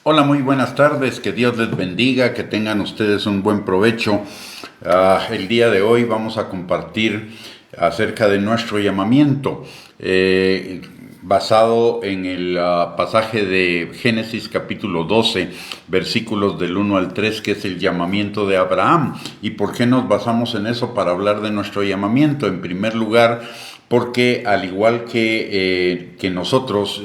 Hola, muy buenas tardes, que Dios les bendiga, que tengan ustedes un buen provecho. El día de hoy vamos a compartir acerca de nuestro llamamiento, basado en el pasaje de Génesis capítulo 12, versículos del 1 al 3, que es el llamamiento de Abraham. ¿Y por qué nos basamos en eso para hablar de nuestro llamamiento? En primer lugar, porque al igual que nosotros,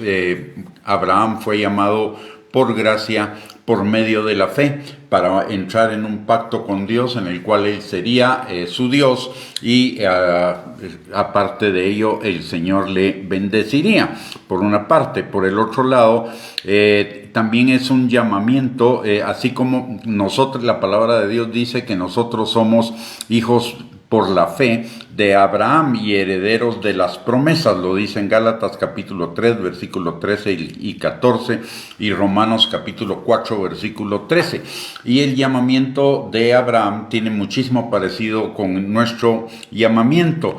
Abraham fue llamado por gracia, por medio de la fe, para entrar en un pacto con Dios en el cual Él sería su Dios y aparte de ello el Señor le bendeciría, por una parte. Por el otro lado, también es un llamamiento, así como nosotros, la palabra de Dios dice que nosotros somos hijos por la fe de Abraham y herederos de las promesas, lo dice en Gálatas capítulo 3, versículo 13 y 14, y Romanos capítulo 4, versículo 13. Y el llamamiento de Abraham tiene muchísimo parecido con nuestro llamamiento,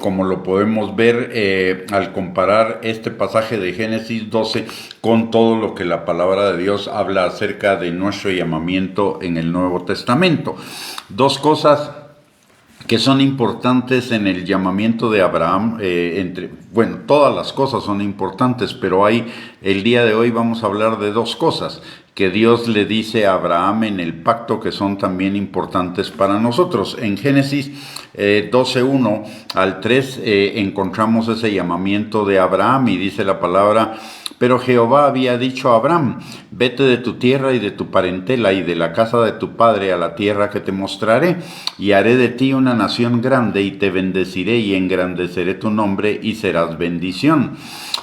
como lo podemos ver al comparar este pasaje de Génesis 12 con todo lo que la palabra de Dios habla acerca de nuestro llamamiento en el Nuevo Testamento. Dos cosas que son importantes en el llamamiento de Abraham, todas las cosas son importantes, pero el día de hoy vamos a hablar de dos cosas que Dios le dice a Abraham en el pacto, que son también importantes para nosotros. En Génesis 12:1 al 3 encontramos ese llamamiento de Abraham y dice la palabra: pero Jehová había dicho a Abraham: vete de tu tierra y de tu parentela y de la casa de tu padre a la tierra que te mostraré, y haré de ti una nación grande, y te bendeciré y engrandeceré tu nombre, y serás bendición.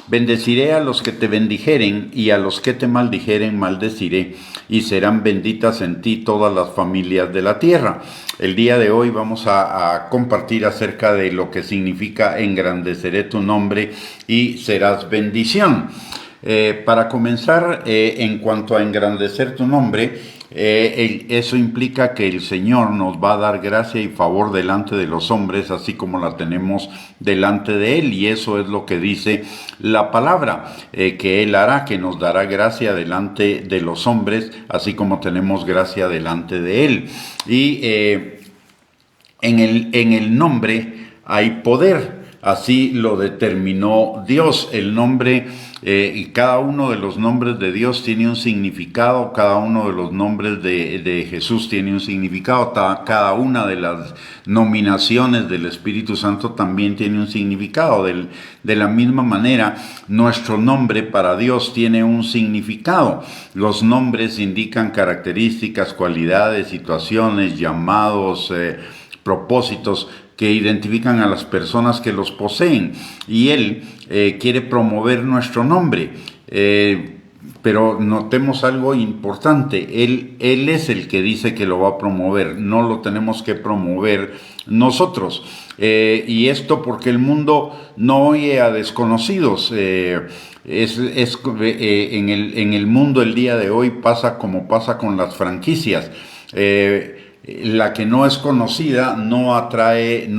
Bendeciré a los que te bendijeren, y a los que te maldijeren maldeciré, y serán benditas en ti todas las familias de la tierra. El día de hoy vamos a compartir acerca de lo que significa engrandeceré tu nombre y serás bendición. Para comenzar, en cuanto a engrandecer tu nombre, eso implica que el Señor nos va a dar gracia y favor delante de los hombres, así como la tenemos delante de Él, y eso es lo que dice la palabra, que Él hará, que nos dará gracia delante de los hombres, así como tenemos gracia delante de Él. Y en el nombre hay poder. Así lo determinó Dios. El nombre, y cada uno de los nombres de Dios tiene un significado, cada uno de los nombres de Jesús tiene un significado, cada una de las nominaciones del Espíritu Santo también tiene un significado. De la misma manera, nuestro nombre para Dios tiene un significado. Los nombres indican características, cualidades, situaciones, llamados, propósitos que identifican a las personas que los poseen, y Él quiere promover nuestro nombre, pero notemos algo importante: Él es el que dice que lo va a promover, no lo tenemos que promover nosotros, y esto porque el mundo no oye a desconocidos. En el mundo el día de hoy pasa como pasa con las franquicias. La que no es conocida no atrae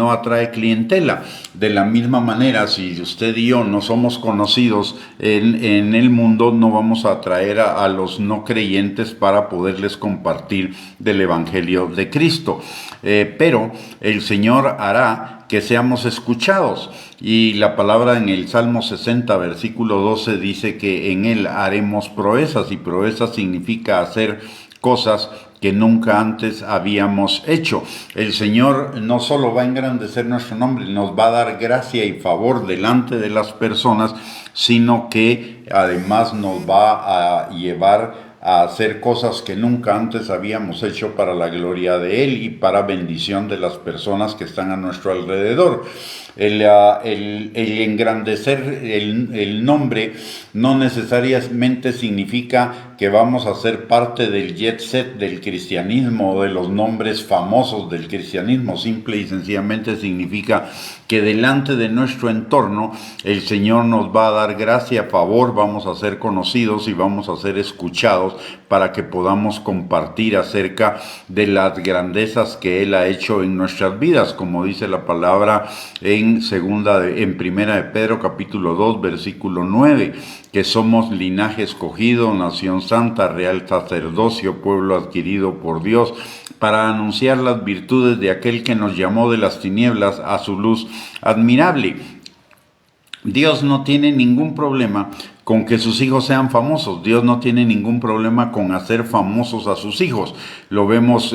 clientela. De la misma manera, si usted y yo no somos conocidos en el mundo, no vamos a atraer a los no creyentes para poderles compartir del Evangelio de Cristo. Pero el Señor hará que seamos escuchados. Y la palabra en el Salmo 60, versículo 12, dice que en Él haremos proezas, y proezas significa hacer cosas que nunca antes habíamos hecho. El Señor no solo va a engrandecer nuestro nombre, nos va a dar gracia y favor delante de las personas, sino que además nos va a llevar a hacer cosas que nunca antes habíamos hecho para la gloria de Él y para bendición de las personas que están a nuestro alrededor. El engrandecer el nombre no necesariamente significa que vamos a ser parte del jet set del cristianismo o de los nombres famosos del cristianismo. Simple y sencillamente significa que delante de nuestro entorno el Señor nos va a dar gracia, favor, vamos a ser conocidos y vamos a ser escuchados para que podamos compartir acerca de las grandezas que Él ha hecho en nuestras vidas, como dice la palabra en primera de Pedro capítulo 2 versículo 9, que somos linaje escogido, nación santa, real sacerdocio, pueblo adquirido por Dios, para anunciar las virtudes de aquel que nos llamó de las tinieblas a su luz admirable. Dios no tiene ningún problema con que sus hijos sean famosos. Dios no tiene ningún problema con hacer famosos a sus hijos. Lo vemos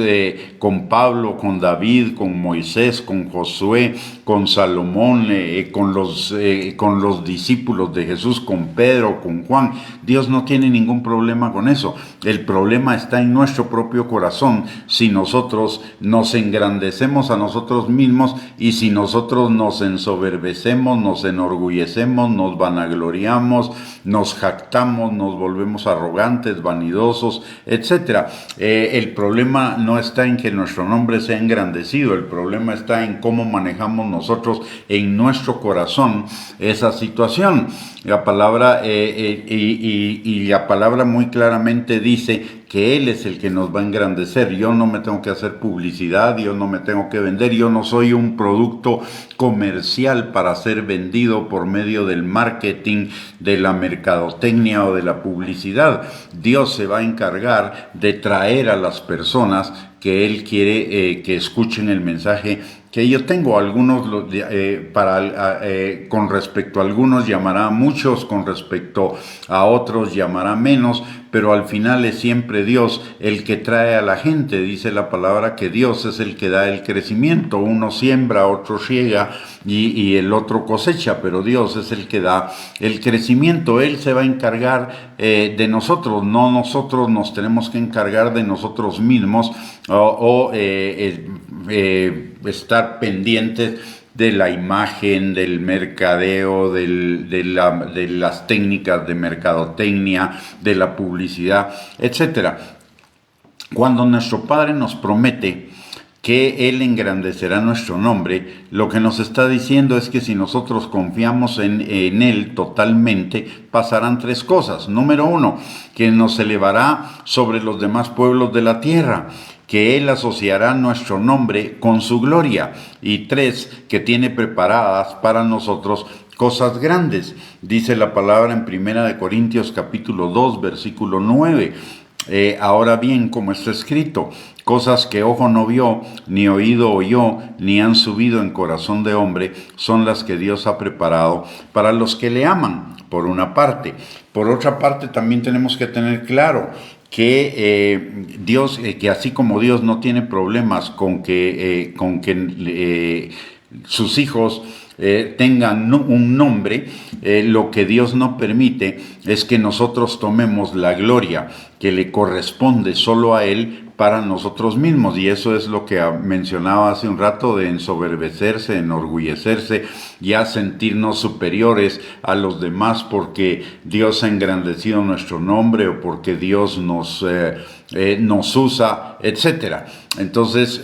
con Pablo, con David, con Moisés, con Josué, con Salomón, con los discípulos de Jesús, con Pedro, con Juan. Dios no tiene ningún problema con eso. El problema está en nuestro propio corazón, si nosotros nos engrandecemos a nosotros mismos y si nosotros nos ensoberbecemos, nos enorgullecemos, nos vanagloriamos, nos jactamos, nos volvemos arrogantes, vanidosos, etc. El problema no está en que nuestro nombre sea engrandecido, el problema está en cómo manejamos nosotros en nuestro corazón esa situación. La palabra la palabra muy claramente dice que Él es el que nos va a engrandecer. Yo no me tengo que hacer publicidad, yo no me tengo que vender, yo no soy un producto comercial para ser vendido por medio del marketing, de la mercadotecnia o de la publicidad. Dios se va a encargar de traer a las personas que Él quiere que escuchen el mensaje que yo tengo. Algunos con respecto a algunos llamará muchos, con respecto a otros llamará menos, pero al final es siempre Dios el que trae a la gente. Dice la palabra que Dios es el que da el crecimiento. Uno siembra, otro riega y el otro cosecha, pero Dios es el que da el crecimiento. Él se va a encargar de nosotros, no nosotros nos tenemos que encargar de nosotros mismos o estar pendientes de la imagen, del mercadeo, de las técnicas de mercadotecnia, de la publicidad, etc. Cuando nuestro Padre nos promete que Él engrandecerá nuestro nombre, lo que nos está diciendo es que si nosotros confiamos en Él totalmente, pasarán tres cosas. Número uno, que nos elevará sobre los demás pueblos de la tierra, que Él asociará nuestro nombre con su gloria. Y tres, que tiene preparadas para nosotros cosas grandes. Dice la palabra en 1 Corintios capítulo 2, versículo 9. Ahora bien, como está escrito, cosas que ojo no vio, ni oído oyó, ni han subido en corazón de hombre, son las que Dios ha preparado para los que le aman, por una parte. Por otra parte, también tenemos que tener claro que Dios, que así como Dios no tiene problemas con que sus hijos tengan un nombre, lo que Dios no permite es que nosotros tomemos la gloria que le corresponde solo a Él para nosotros mismos, y eso es lo que mencionaba hace un rato, de ensoberbecerse, enorgullecerse, ya sentirnos superiores a los demás porque Dios ha engrandecido nuestro nombre o porque Dios nos usa, etc. Entonces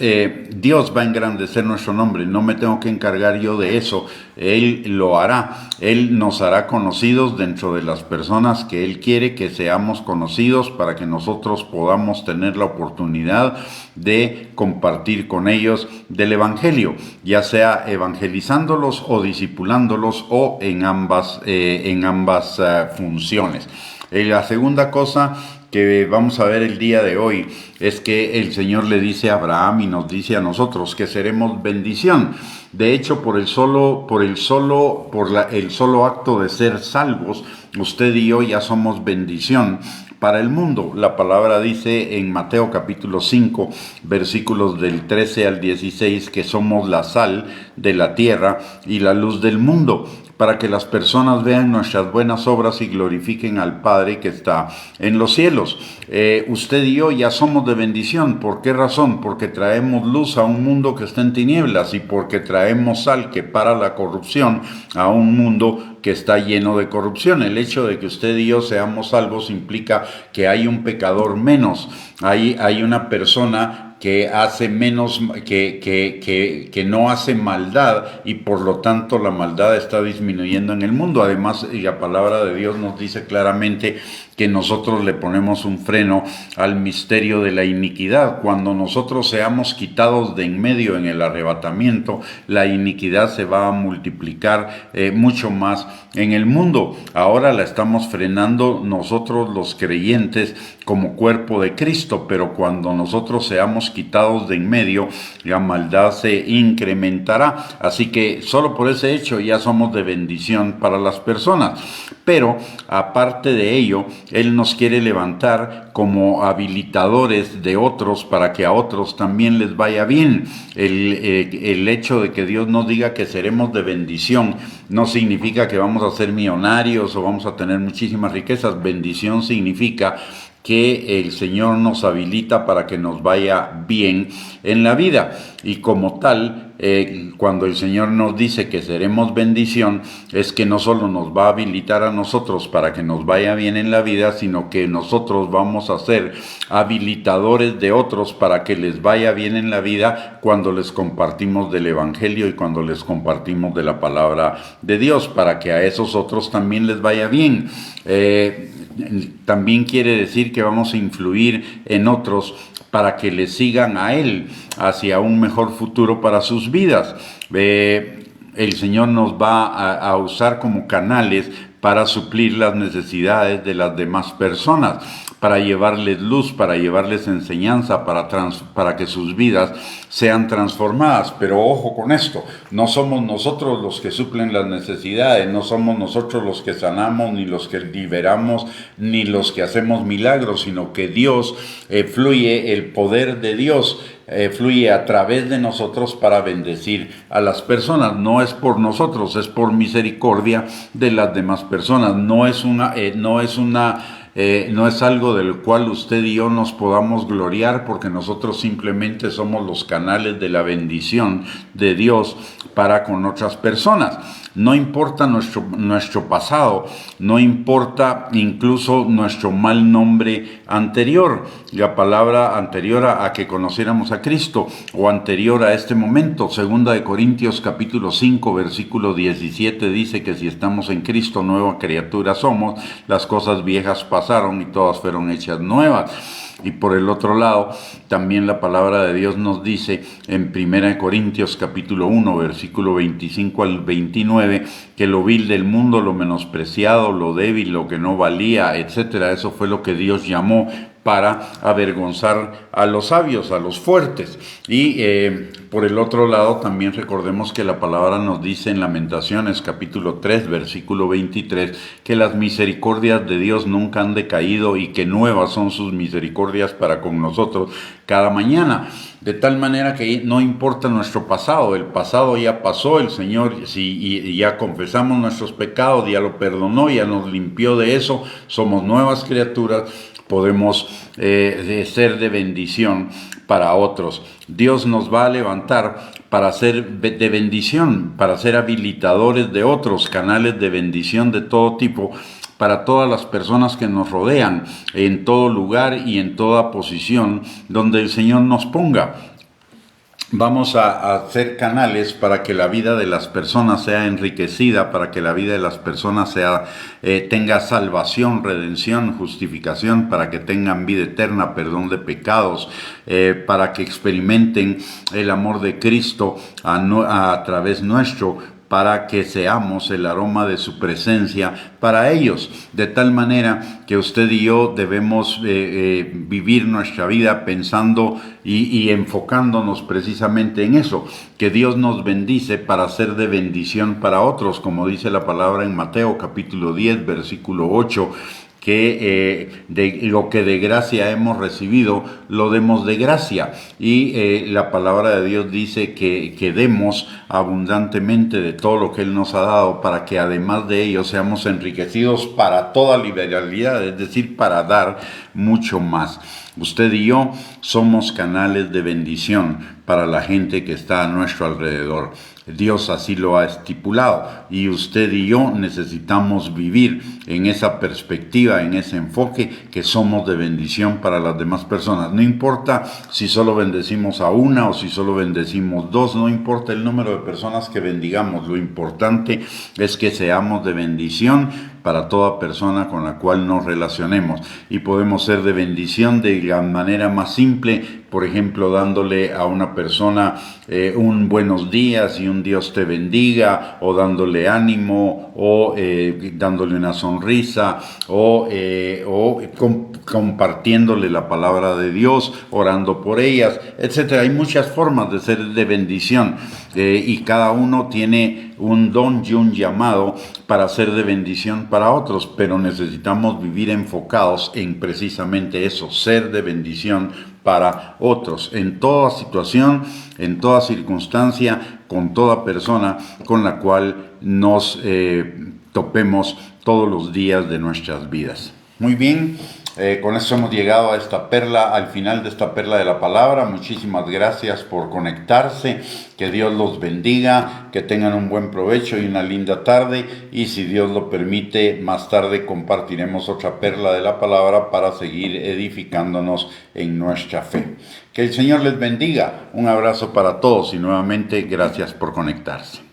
Dios va a engrandecer nuestro nombre, no me tengo que encargar yo de eso, Él lo hará. Él nos hará conocidos dentro de las personas que Él quiere que seamos conocidos, para que nosotros podamos tener la oportunidad de compartir con ellos del Evangelio, ya sea evangelizándolos o discipulándolos, o en ambas funciones. La segunda cosa que vamos a ver el día de hoy es que el Señor le dice a Abraham y nos dice a nosotros que seremos bendición. De hecho, por el solo acto de ser salvos, usted y yo ya somos bendición para el mundo. La palabra dice en Mateo capítulo 5, versículos del 13 al 16, que somos la sal de la tierra y la luz del mundo, para que las personas vean nuestras buenas obras y glorifiquen al Padre que está en los cielos. Usted y yo ya somos de bendición. ¿Por qué razón? Porque traemos luz a un mundo que está en tinieblas, y porque traemos sal que para la corrupción a un mundo que está lleno de corrupción. El hecho de que usted y yo seamos salvos implica que hay un pecador menos, hay una persona que hace menos, que no hace maldad, y por lo tanto la maldad está disminuyendo en el mundo. Además, la palabra de Dios nos dice claramente que nosotros le ponemos un freno al misterio de la iniquidad. Cuando nosotros seamos quitados de en medio en el arrebatamiento, la iniquidad se va a multiplicar mucho más en el mundo. Ahora la estamos frenando nosotros los creyentes como cuerpo de Cristo, pero cuando nosotros seamos quitados de en medio, la maldad se incrementará. Así que solo por ese hecho ya somos de bendición para las personas. Pero aparte de ello, Él nos quiere levantar como habilitadores de otros para que a otros también les vaya bien. El hecho de que Dios nos diga que seremos de bendición no significa que vamos a ser millonarios o vamos a tener muchísimas riquezas. Bendición significa que el Señor nos habilita para que nos vaya bien en la vida. Y como tal, cuando el Señor nos dice que seremos bendición, es que no solo nos va a habilitar a nosotros para que nos vaya bien en la vida, sino que nosotros vamos a ser habilitadores de otros para que les vaya bien en la vida cuando les compartimos del Evangelio y cuando les compartimos de la palabra de Dios, para que a esos otros también les vaya bien. También quiere decir que vamos a influir en otros para que le sigan a Él hacia un mejor futuro para sus vidas. El Señor nos va a usar como canales para suplir las necesidades de las demás personas, para llevarles luz, para llevarles enseñanza, para que sus vidas sean transformadas. Pero ojo con esto, no somos nosotros los que suplen las necesidades, no somos nosotros los que sanamos, ni los que liberamos, ni los que hacemos milagros, sino que Dios fluye, el poder de Dios fluye a través de nosotros para bendecir a las personas. No es por nosotros, es por misericordia de las demás personas. No es algo del cual usted y yo nos podamos gloriar, porque nosotros simplemente somos los canales de la bendición de Dios para con otras personas. No importa nuestro pasado, no importa incluso nuestro mal nombre anterior, la palabra anterior a que conociéramos a Cristo o anterior a este momento. Segunda de Corintios capítulo 5 versículo 17 dice que si estamos en Cristo, nueva criatura somos, las cosas viejas pasaron y todas fueron hechas nuevas. Y por el otro lado, también la palabra de Dios nos dice en 1 Corintios capítulo 1, versículo 25 al 29, que lo vil del mundo, lo menospreciado, lo débil, lo que no valía, etcétera, eso fue lo que Dios llamó para avergonzar a los sabios, a los fuertes. Y por el otro lado, también recordemos que la palabra nos dice en Lamentaciones capítulo 3, versículo 23, que las misericordias de Dios nunca han decaído y que nuevas son sus misericordias para con nosotros cada mañana. De tal manera que no importa nuestro pasado, el pasado ya pasó, el Señor, si ya confesamos nuestros pecados, ya lo perdonó, ya nos limpió de eso, somos nuevas criaturas, podemos ser de bendición para otros. Dios nos va a levantar para ser de bendición, para ser habilitadores de otros, canales de bendición de todo tipo, para todas las personas que nos rodean, en todo lugar y en toda posición donde el Señor nos ponga. Vamos a hacer canales para que la vida de las personas sea enriquecida, para que la vida de las personas tenga salvación, redención, justificación, para que tengan vida eterna, perdón de pecados, para que experimenten el amor de Cristo a través nuestro, para que seamos el aroma de su presencia para ellos, de tal manera que usted y yo debemos vivir nuestra vida pensando y enfocándonos precisamente en eso, que Dios nos bendice para ser de bendición para otros, como dice la palabra en Mateo capítulo 10, versículo 8, que de lo que de gracia hemos recibido, lo demos de gracia. Y la palabra de Dios dice que demos abundantemente de todo lo que Él nos ha dado, para que además de ello seamos enriquecidos para toda liberalidad, es decir, para dar mucho más. Usted y yo somos canales de bendición para la gente que está a nuestro alrededor. Dios así lo ha estipulado y usted y yo necesitamos vivir en esa perspectiva, en ese enfoque, que somos de bendición para las demás personas. No importa si solo bendecimos a una o si solo bendecimos dos, no importa el número de personas que bendigamos, lo importante es que seamos de bendición para toda persona con la cual nos relacionemos, y podemos ser de bendición de la manera más simple, por ejemplo, dándole a una persona un buenos días y un Dios te bendiga, o dándole ánimo, o dándole una sonrisa, o compartiéndole la palabra de Dios, orando por ellas, etcétera. Hay muchas formas de ser de bendición, y cada uno tiene un don y un llamado para ser de bendición para otros, pero necesitamos vivir enfocados en precisamente eso, ser de bendición para otros, en toda situación, en toda circunstancia, con toda persona con la cual nos topemos todos los días de nuestras vidas. Muy bien. Con eso hemos llegado a esta perla, al final de esta perla de la palabra. Muchísimas gracias por conectarse, que Dios los bendiga, que tengan un buen provecho y una linda tarde, y si Dios lo permite, más tarde compartiremos otra perla de la palabra para seguir edificándonos en nuestra fe. Que el Señor les bendiga, un abrazo para todos y nuevamente gracias por conectarse.